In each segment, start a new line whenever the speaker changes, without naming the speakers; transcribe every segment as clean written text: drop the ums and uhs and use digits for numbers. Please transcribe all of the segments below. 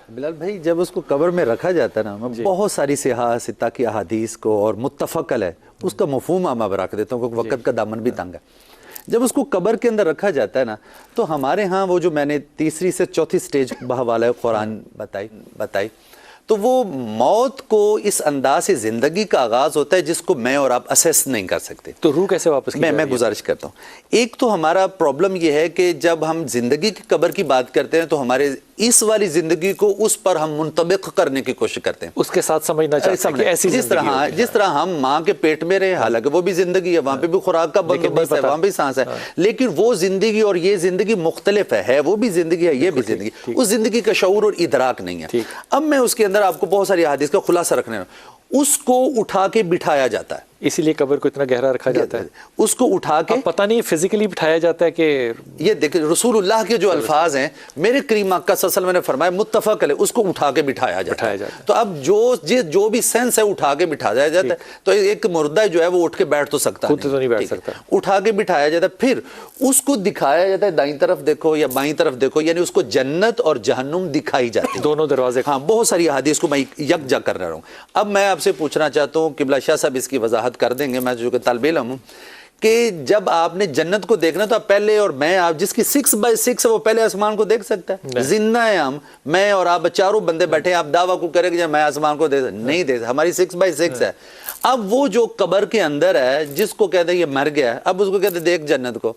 بلال بھائی جب اس کو قبر میں رکھا جاتا ہے نا، بہت ساری صحاح ستہ کی احادیث کو اور متفق ہے اس کا مفہوم میں رکھ دیتا ہوں کیونکہ وقت کا دامن بھی تنگ ہے. جب اس کو قبر کے اندر رکھا جاتا ہے نا، تو ہمارے ہاں وہ جو میں نے تیسری سے چوتھی سٹیج بحوالہ قرآن بتائی تو وہ موت کو اس انداز سے زندگی کا آغاز ہوتا ہے جس کو میں اور آپ اسیس نہیں کر سکتے.
تو روح کیسے واپس کی
میں گزارش کرتا ہوں. ایک تو ہمارا پرابلم یہ ہے کہ جب ہم زندگی کی قبر کی بات کرتے ہیں تو ہمارے اس والی زندگی کو اس پر ہم منطبق کرنے کی کوشش کرتے ہیں،
اس کے ساتھ سمجھنا چاہتے ہیں کہ ایسی
جس طرح ہم ماں کے پیٹ میں رہے، حالانکہ وہ بھی زندگی ہے، وہاں پہ بھی خوراک کا بندوبست ہے، وہاں بھی سانس ہے، لیکن وہ زندگی اور یہ زندگی مختلف ہے. وہ بھی زندگی ہے، یہ بھی زندگی، اس زندگی کا شعور اور ادراک نہیں ہے. اب میں اس کے اندر آپ کو بہت ساری احادیث کا خلاصہ رکھنے اس کو اٹھا کے بٹھایا جاتا ہے،
اسی لیے قبر کو اتنا گہرا رکھا جاتا ہے.
اس کو اٹھا کے
پتہ نہیں فزیکلی بٹھایا جاتا ہے کہ
یہ دیکھیں رسول اللہ کے جو الفاظ ہیں، میرے کریم آقا صلی اللہ علیہ وسلم نے فرمایا متفق علیہ، اس کو اٹھا کے بٹھایا جاتا ہے. تو اب جو بھی سینس ہے اٹھا کے بٹھایا جاتا ہے. تو ایک مردہ جو ہے وہ اٹھ کے بیٹھ تو سکتا
خود تو نہیں بیٹھ سکتا،
اٹھا کے بٹھایا جاتا ہے. پھر اس کو دکھایا جاتا ہے دائیں طرف دیکھو یا بائیں طرف دیکھو، یعنی اس کو جنت اور جہنم دکھائی جاتی ہے،
دونوں دروازے.
ہاں بہت ساری احادیث کو میں یکجا کر رہا ہوں. اب میں آپ سے پوچھنا چاہتا ہوں، قبلہ شاہ صاحب اس کی وضاحت کر دیں گے، میں جو کہ طالب علم ہوں، کہ جب آپ نے جنت کو دیکھنا تو آپ پہلے اور میں آپ جس کی 6x6 ہے وہ پہلے آسمان کو دیکھ سکتا ہے؟ زندہ ہیں ہم، میں اور آپ چاروں بندے بیٹھے ہیں، آپ دعویٰ کو کریں کہ میں آسمان کو نہیں دیکھ، ہماری 6x6 ہے. اب وہ جو قبر کے اندر ہے جس کو کہتے ہیں یہ مر گیا ہے، اب اس کو کہتے ہیں دیکھ جنت کو،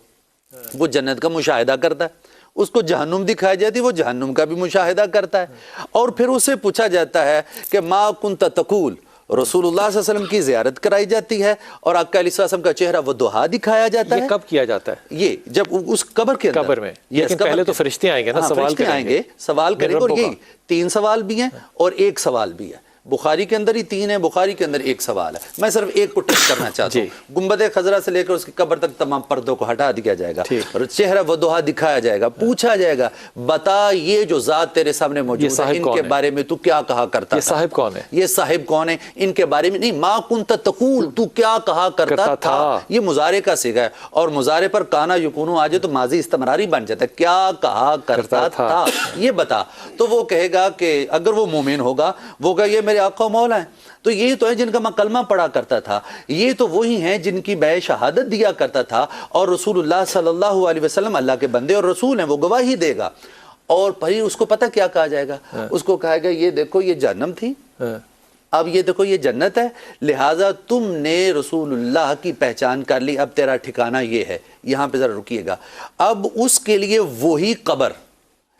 وہ جنت کا مشاہدہ کرتا ہے. اس کو جہنم دکھائی جاتی ہے، وہ جہنم کا بھی مشاہدہ کرتا ہے. اور پھر اس سے پوچھا جاتا ہے کہ ما کنت تقول، رسول اللہ صلی اللہ علیہ وسلم کی زیارت کرائی جاتی ہے اور آقا علیہ السلام کا چہرہ وہ دہا دکھایا جاتا ہے.
یہ کب کیا جاتا ہے؟
یہ جب اس قبر کے اندر،
قبر میں. لیکن پہلے تو فرشتے آئیں گے نا، سوال کریں گے،
سوال کریں گے. اور یہ 3 سوال بھی ہیں اور 1 سوال بھی ہے. بخاری کے اندر ہی 3 ہے، بخاری کے اندر 1 سوال ہے. میں صرف ایک کو ٹچ کرنا چاہتا ہوں. گنبد خضرا سے لے کر اس کی قبر تک تمام پردوں کو ہٹا دیا جائے گا اور چہرہ وضوحا دکھایا جائے گا. پوچھا جائے گا بتا یہ جو ذات تیرے سامنے موجود ہے ان کے بارے میں تو کیا کہا کرتا تھا؟
یہ صاحب کون ہے؟
یہ صاحب کون ہے؟ ان کے بارے میں نہیں، ما کنت تقول، تو کیا کہا کرتا تھا. یہ مضارع کا صیغہ ہے اور مضارع پر کانا یکونو آ جائے تو ماضی استمراری بن جاتا ہے. کیا کہا کرتا تھا یہ بتا. تو وہ کہے گا کہ اگر وہ مومن ہوگا وہ کہے یہ میرے آقا و مولا ہیں. تو یہ تو ہے جن کا میں کلمہ پڑھا کرتا تھا، یہ تو وہی ہیں جن کی میں شہادت دیا کرتا تھا، اور رسول اللہ صلی اللہ علیہ وسلم اللہ کے بندے اور رسول ہیں، وہ گواہی دے گا. اور پھر اس کو پتہ کیا کہا جائے گا؟ اس کو کہا گا یہ دیکھو یہ جہنم تھی، اب یہ دیکھو یہ جنت ہے، لہٰذا تم نے رسول اللہ کی پہچان کر لی، اب تیرا ٹھکانہ یہ ہے. یہاں پہ ذرا رکیے گا. اب اس کے لیے وہی قبر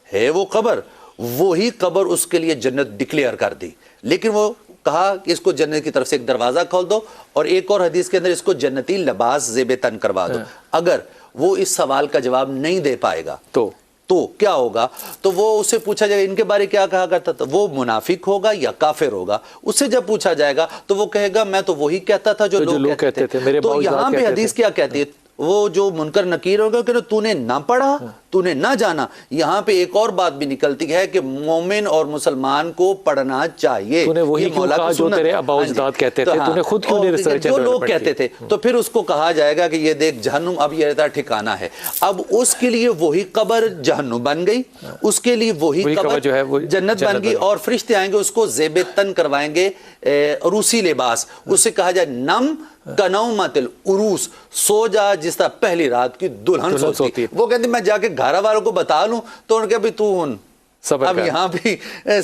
ہے، وہ قبر وہی قبر اس کے لیے جنت ڈکلیئر کر دی. لیکن وہ کہا کہ اس کو جنت کی طرف سے ایک دروازہ کھول دو اور ایک اور حدیث کے اندر اس کو جنتی لباس زیب تن کروا دو. اگر وہ اس سوال کا جواب نہیں دے پائے گا تو کیا ہوگا؟ تو وہ اس سے پوچھا جائے گا ان کے بارے کیا کہا کرتا تھا، وہ منافق ہوگا یا کافر ہوگا. اس سے جب پوچھا جائے گا تو وہ کہے گا میں تو وہی کہتا تھا جو لوگ کہتے تھے. تو یہاں پہ حدیث کیا کہتی ہے؟ وہ جو منکر نکیر ہوگا کہ تو نے نہ پڑھا، تو نے نہ جانا. یہاں پہ ایک اور بات بھی نکلتی ہے کہ مومن اور مسلمان کو پڑھنا چاہیے.
تو نے وہی کیوں کہا جو تیرے ابا و اجداد کہتے تھے، تو نے خود کیوں نہیں ریسرچ
جو لوگ کہتے تھے. تو پھر اس کو کہا جائے گا کہ یہ دیکھ جہنم اب یہ رہتا ٹھکانہ ہے. اب اس کے لیے وہی قبر جہنم بن گئی، اس کے لیے وہی قبر جو ہے وہ جنت بن گئی. اور فرشتے آئیں گے اس کو زیب تن کروائیں گے عروسی لباس. اس سے کہا جائے نم کنومت العروس، سو جا جس طرح پہلی رات کی دلہن سوتی. وہ کہتے میں جا کے گھر والوں کو بتا لوں تو انہوں نے کہا بھی تو اب یہاں بھی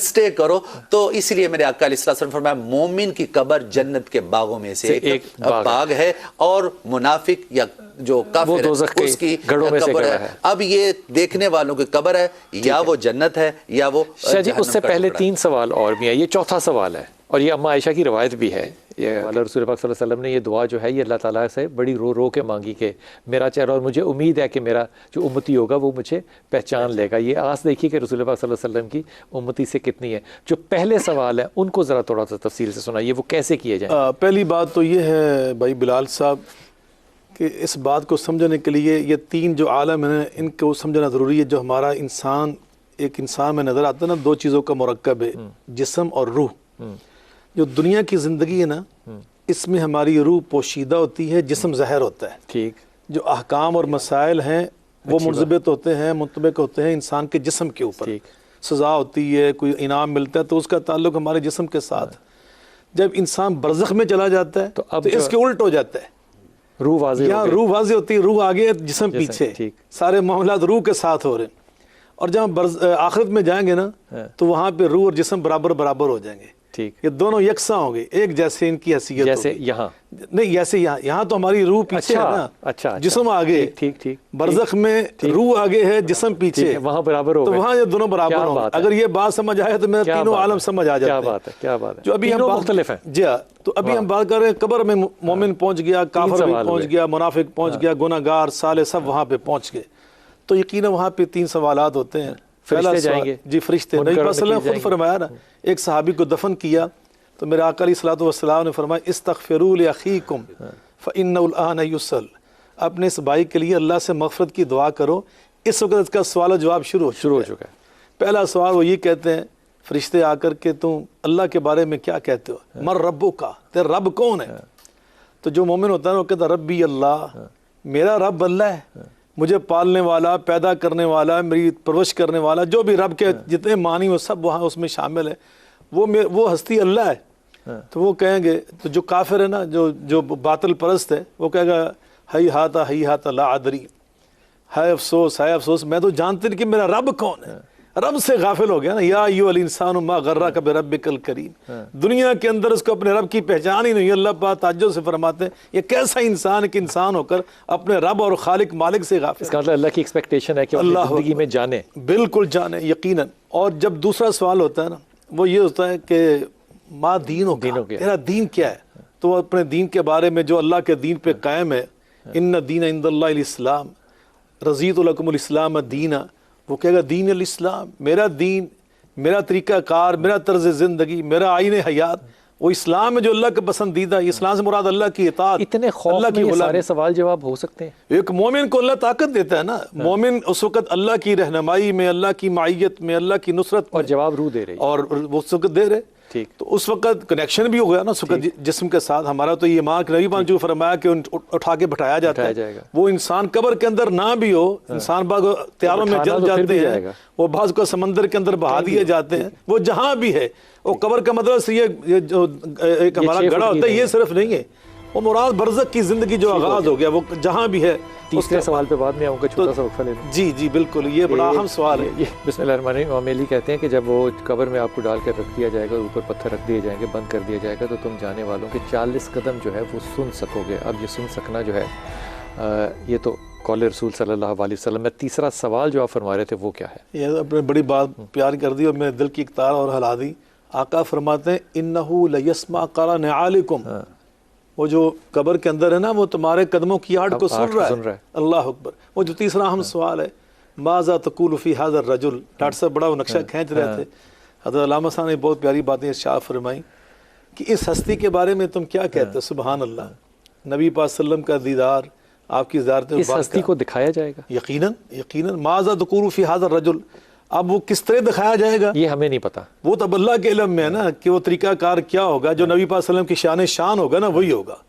سٹے کرو. تو اس لیے میرے آقا علیہ السلام نے فرمایا مومن کی قبر جنت کے باغوں میں سے ایک باغ ہے، اور منافق یا جو کافر ہے اس کی قبر ہے. اب یہ دیکھنے والوں کی قبر ہے یا وہ جنت ہے یا وہ
شاہ جی. اس سے پہلے 3 سوال اور بھی ہیں، یہ چوتھا سوال ہے اور یہ اماں عائشہ کی روایت بھی ہے. یہ رسول پاک صلی اللہ علیہ وسلم نے یہ دعا جو ہے یہ اللہ تعالیٰ سے بڑی رو رو کے مانگی کہ میرا چہرہ، اور مجھے امید ہے کہ میرا جو امتی ہوگا وہ مجھے پہچان لے گا. یہ آس دیکھیے کہ رسول پاک صلی اللہ علیہ وسلم کی امتی سے کتنی ہے. جو پہلے سوال ہیں ان کو ذرا تھوڑا سا تفصیل سے سنائیے، وہ کیسے کیے جائیں؟
پہلی بات تو یہ ہے بھائی بلال صاحب کہ اس بات کو سمجھنے کے لیے یہ 3 جو عالم ہیں ان کو سمجھنا ضروری ہے. جو ہمارا انسان ایک انسان میں نظر آتا ہے نا، 2 چیزوں کا مرکب ہے، جسم اور روح. جو دنیا کی زندگی ہے نا اس میں ہماری روح پوشیدہ ہوتی ہے، جسم ظاہر ہوتا ہے.
ٹھیک.
جو احکام اور مسائل ہیں وہ منضبط ہوتے ہیں، منطبق ہوتے ہیں انسان کے جسم کے اوپر. سزا ہوتی ہے، کوئی انعام ملتا ہے، تو اس کا تعلق ہمارے جسم کے ساتھ. جب انسان برزخ میں چلا جاتا ہے تو اس کے الٹ ہو جاتا ہے.
روح واضح
یہاں روح واضح ہوتی ہے، روح آگے جسم پیچھے،
ٹھیک.
سارے معاملات روح کے ساتھ ہو رہے ہیں. اور جب آخرت میں جائیں گے نا تو وہاں پہ روح اور جسم برابر برابر ہو جائیں گے.
ٹھیک.
یہ دونوں یکساں ہوں گے، ایک جیسے ان کی حیثیت
جیسے
ہوگی.
یہاں
نہیں جیسے یہاں تو ہماری روح پیچھے ہے نا،
اچھا
جسم آگے.
ٹھیک ٹھیک.
برزخ میں روح آگے ہے، جسم پیچھے،
وہاں برابر ہو
تو
گئے.
وہاں یہ دونوں برابر ہوں گے. اگر یہ بات سمجھ آئے تو میرا تینوں عالم سمجھ آ جاتے ہیں.
کیا بات ہے، کیا بات ہے.
جو ابھی ہم
مختلف ہیں.
جی ہاں، تو ابھی ہم بات کر رہے ہیں قبر میں مومن پہنچ گیا، کافر بھی پہنچ گیا، منافق پہنچ گیا، گناہ گار صالح سب وہاں پہ پہنچ گئے. تو یقیناً وہاں پہ 3 سوالات ہوتے ہیں.
فرشتے جائیں گے.
جی فرشتے. نبی صلی اللہ علیہ وسلم خود فرمایا نا، ایک صحابی کو دفن کیا تو میرے آقا علیہ الصلوۃ والسلام نے فرمایا استغفروا لاخیکم فإنہ الآن یسأل. اپنے اس بھائی کے لیے اللہ سے مغفرت کی دعا کرو، اس وقت اس کا سوال و جواب شروع ہو چکا ہے. پہلا سوال وہ یہ کہتے ہیں فرشتے آ کر کے تم اللہ کے بارے میں کیا کہتے ہو؟ مر ربک، تیرا رب کون ہے؟ تو جو مومن ہوتا ہے وہ کہتا ہے ربی اللہ، میرا رب اللہ ہے، مجھے پالنے والا، پیدا کرنے والا، میری پرورش کرنے والا، جو بھی رب کے جتنے معنی وہ سب وہاں اس میں شامل ہے، وہ ہستی اللہ ہے. تو وہ کہیں گے، تو جو کافر ہے نا، جو باطل پرست ہے، وہ کہے گا ہی ہاتھا لا ادری، ہے افسوس میں تو جانتے نہیں کہ میرا رب کون ہے. رب سے غافل ہو گیا نا. یا ایھا الانسان ما غرک بربک الکریم. دنیا کے اندر اس کو اپنے رب کی پہچان ہی نہیں. اللہ پاک تعجب سے فرماتے ہیں یہ کیسا انسان ہے کہ انسان ہو کر اپنے رب اور خالق مالک سے غافل.
اس کا مطلب اللہ کی ایکسپیکٹیشن ہے کہ اللہ زندگی میں جانے.
بالکل جانے یقیناً. اور جب دوسرا سوال ہوتا ہے نا، وہ یہ ہوتا ہے کہ ما دینک، تیرا دین کیا ہے؟ تو وہ اپنے دین کے بارے میں جو اللہ کے دین پہ قائم ہے، ان دین عند اللہ الاسلام، رضیت لکم الاسلام دینا، وہ کہے گا دین الاسلام، میرا دین، میرا طریقہ کار، میرا طرز زندگی، میرا آئین حیات وہ اسلام ہے جو اللہ کا پسندیدہ. اسلام سے مراد اللہ کی اطاعت.
اتنے خوف میں یہ سارے سوال جواب ہو سکتے ہیں.
ایک مومن کو اللہ طاقت دیتا ہے نا. مومن اس وقت اللہ کی رہنمائی میں، اللہ کی معیت میں، اللہ کی نصرت میں،
اور جواب روح دے رہی،
اور وہ اس وقت دے رہے.
ٹھیک.
تو اس وقت کنیکشن بھی ہو گیا نا اس وقت جسم کے ساتھ. ہمارا تو یہ ماں نبی پاک جو فرمایا کہ اٹھا کے بٹھایا جاتا ہے. وہ انسان قبر کے اندر نہ بھی ہو، انسان بعض تیاروں میں جل جاتے ہیں، وہ بعض کو سمندر کے اندر بہا دیے جاتے ہیں، وہ جہاں بھی ہے. وہ قبر کا مطلب یہ جو ایک ہمارا گڑھا ہوتا ہے، یہ صرف نہیں ہے، وہ مراد برزخ کی زندگی جو آغاز ہو گیا، وہ جہاں بھی ہے.
تیسرے سوال پہ بعد میں آؤں گا، چھوٹا سا وقفہ لے لوں.
جی بالکل، یہ بڑا اہم سوال ہے.
بسم اللہ الرحمن الرحیم. امام علی کہتے ہیں کہ جب وہ قبر میں آپ کو ڈال کر رکھ دیا جائے گا، اوپر پتھر رکھ دیے جائیں گے، بند کر دیا جائے گا، تو تم جانے والوں کے 40 قدم جو ہے وہ سن سکو گے. اب یہ سن سکنا جو ہے یہ تو قول رسول صلی اللہ علیہ وسلم میں. تیسرا سوال جو آپ فرما رہے تھے وہ کیا ہے؟
یہ اپنے بڑی بات پیار کر دی اور میرے دل کی ایک تار اور ہلا دی. آقا فرماتے ہیں انہو لیسمع قرع نعالکم. وہ جو قبر کے اندر ہے نا، وہ تمہارے قدموں کی آہٹ کو سن رہا ہے. اللہ اکبر. وہ جو تیسرا اہم سوال ہے، ماذا تقول فی ھذا الرجل. ڈاکٹر صاحب بڑا وہ نقشہ کھینچ رہے تھے. حضرت علامہ صاحب نے بہت پیاری باتیں ارشاد فرمائیں کہ اس ہستی کے بارے میں تم کیا کہتے ہو. سبحان اللہ. نبی پاک صلی اللہ علیہ وسلم کا دیدار، آپ کی زیارت
اس ہستی کو دکھایا جائے گا.
یقیناً ماذا تقول فی ھذا الرجل. اب وہ کس طرح دکھایا جائے گا
یہ ہمیں نہیں پتا.
وہ تو اب اللہ کے علم میں ہے نا کہ وہ طریقہ کار کیا ہوگا. جو نبی پاک صلی اللہ علیہ وسلم کی شان ہوگا نا وہی ہوگا.